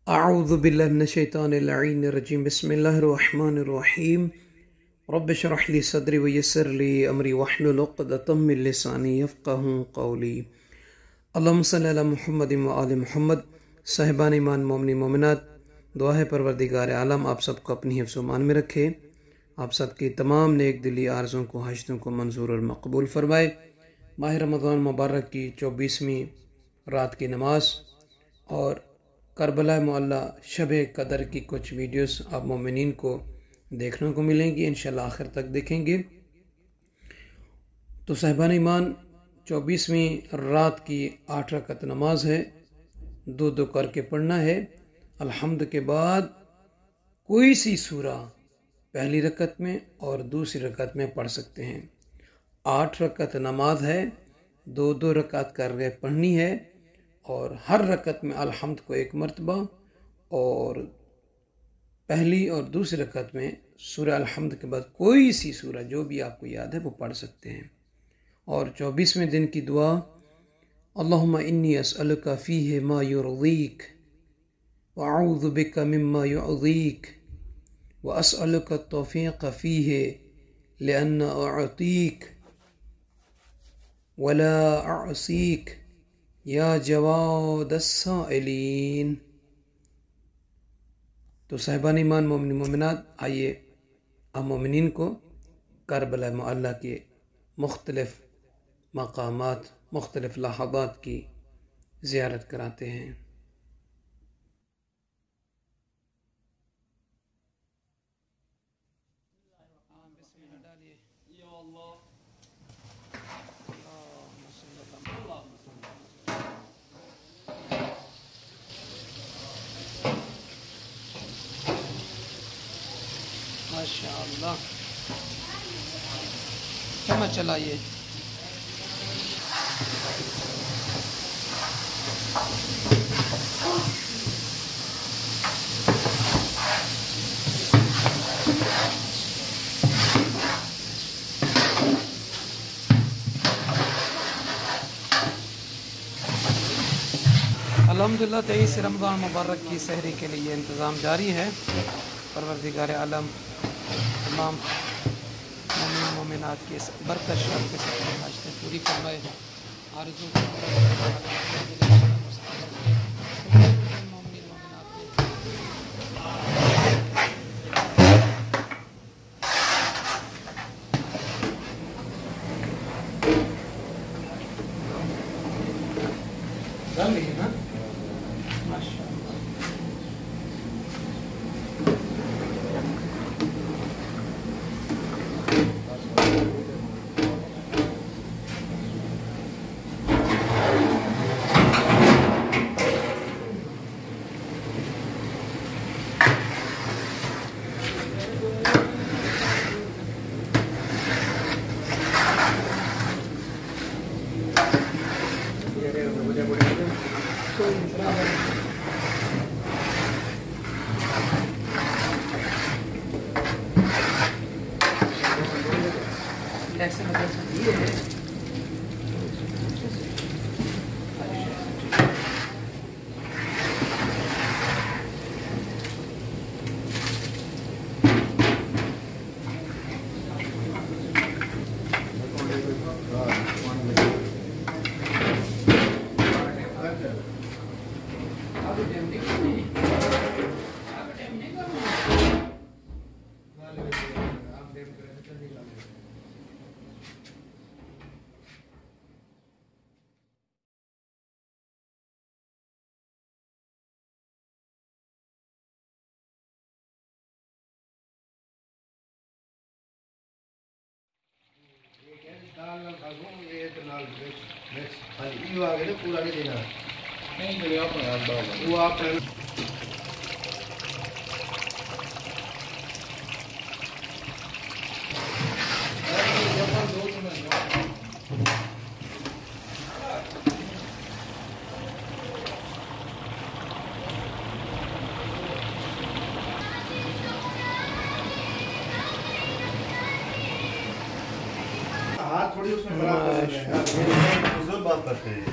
अऊज़ु बिल्लाहि मिनश शैतानिर रजीम बिस्मिल्लाहिर्रहमानिर्रहीम रब्बि इश्रह ली सदरी व यस्सिर ली अमरी वहलुल उक़दतम मिन लिसानी यफ़क़हू क़ौली। अल्लाहुम्मा सल्लि अला मुहम्मदिन व आलि मुहम्मद। साहिबान ईमान मोमिनीन मोमिनात, दुआ है परवरदिगार आलम आप सबको अपनी हिफ्ज़ व मान में रखे, आप सबकी तमाम नेक दिली आरज़ों को हजतों को मंजूर और मकबूल फरमाए। माह रमज़ान मुबारक की 24वीं रात की नमाज और करबला मुअल्ला शब कदर की कुछ वीडियोस आप मोमिनीन को देखने को मिलेंगी, इंशाल्लाह आखिर तक देखेंगे। तो साहिबान ईमान 24वीं रात की 8 रकत नमाज है, दो दो करके पढ़ना है। अल्हम्द के बाद कोई सी सूरा पहली रकत में और दूसरी रकत में पढ़ सकते हैं। 8 रकत नमाज है, दो दो रकत करके पढ़नी है और हर रकत में अल्हम्द को एक मरतबा और पहली और दूसरी रकत में सूरह अल्हम्द के बाद कोई सी सूरह जो भी आपको याद है वो पढ़ सकते हैं। और 24वें दिन की दुआ, अल्लाहुम्मा इन्नी अस्अलुका फीहि मा युर्दीक व अऊज़ु बिका मिम्मा युअज़ीक व अस्अलुका तौफ़ीक़ फीहि लिअन्ना अअतीक वला अअसीक या जवाद अस्साइलीन। तो साहिबान ईमान मोमिन मोमिनात, आइए हम मोमिनीन को करबला मुअल्ला के मुख्तलिफ मकामात, मुख्तलिफ लहाज़ात की ज़ियारत कराते हैं। माशाअल्लाह, चम्मच चलाइए। अल्हम्दुलिल्लाह 23 रमज़ान मुबारक की सहरी के लिए इंतज़ाम जारी है। परवरदिगार आलम तमाम मोमिन मोमिनात की बरकत शर के सफ़र हाजतें पूरी फरमाए, आरज़ू ऐसे मतलब ये है। पूरा नहीं देना नहीं, वो आप हाथ थोड़ी उसमें बात करते हैं।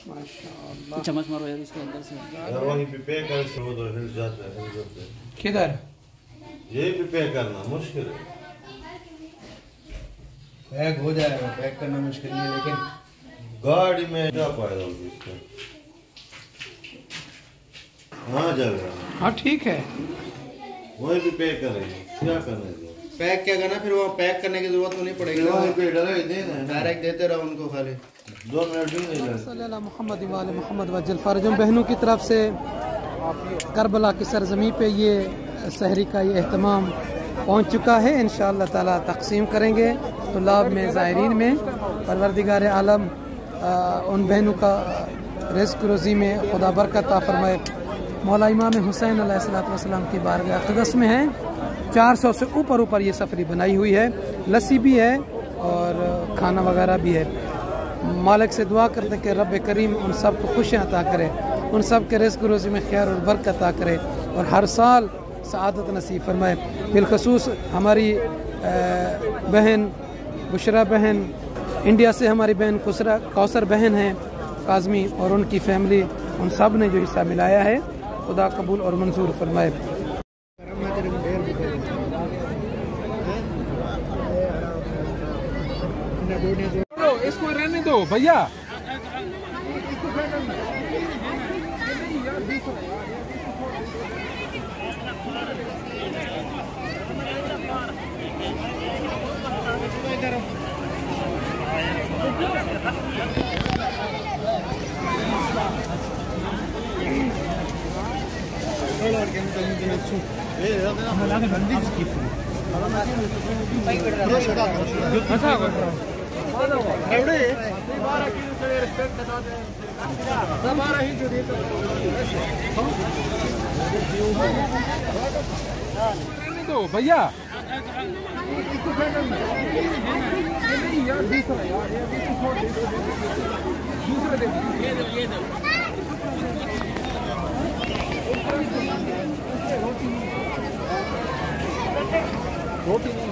माशाअल्लाह। चम्मच मारो यार उसके अंदर से। वहीं पे पैक कर वो तो हिल जाता है, हिल जाता है। किधर? यही पे पैक करना मुश्किल है। पैक हो जाएगा, पैक करना मुश्किल नहीं है, लेकिन गाड़ी में क्या फायदा होगा इसका? हाँ जाएगा। हाँ ठीक है, वहीं पे पैक करेंगे, क्या करना है? पैक क्या करना, फिर वो पैक करने की जरूरत तो नहीं पड़ेगी, वहीं पे डले देना है, डायरेक्ट देते रहो उनको खाली। 2 मिनट भी नहीं लगते। सल्लल्लाहु मोहम्मद वाले मोहम्मद वजल फरजम बहनों की तरफ से करबला की सरजमी पे ये सहरी का ये एहतमाम पहुँच चुका है। इंशाअल्लाह ताला तकसीम करेंगे तुलाब में, ज़ायरीन में। परवरदिगार आलम उन बहनों का रिज़्क़ रोज़ी में खुदा बरकत अता फरमाए। मौला इमाम हुसैन अलैहिस्सलाम की बारगाह अक़दस में है। 400 से ऊपर ये सफरी बनाई हुई है, लस्सी भी है और खाना वगैरह भी है। मालिक से दुआ करते हैं कि रब करीम उन सब को खुशियाँ अता करे, उन सब के रिज़्क़ रोज़ी में खैर और बरकत अता करे और हर साल सआदत नसीब फरमाए। बिलखसूस हमारी बहन बुशरा बहन, इंडिया से हमारी बहन कौसर बहन हैं काज़मी, और उनकी फैमिली, उन सब ने जो हिस्सा मिलाया है खुदा कबूल और मंजूर फरमाए। इसको रहने दो भैया। दो भैया। रोटी नहीं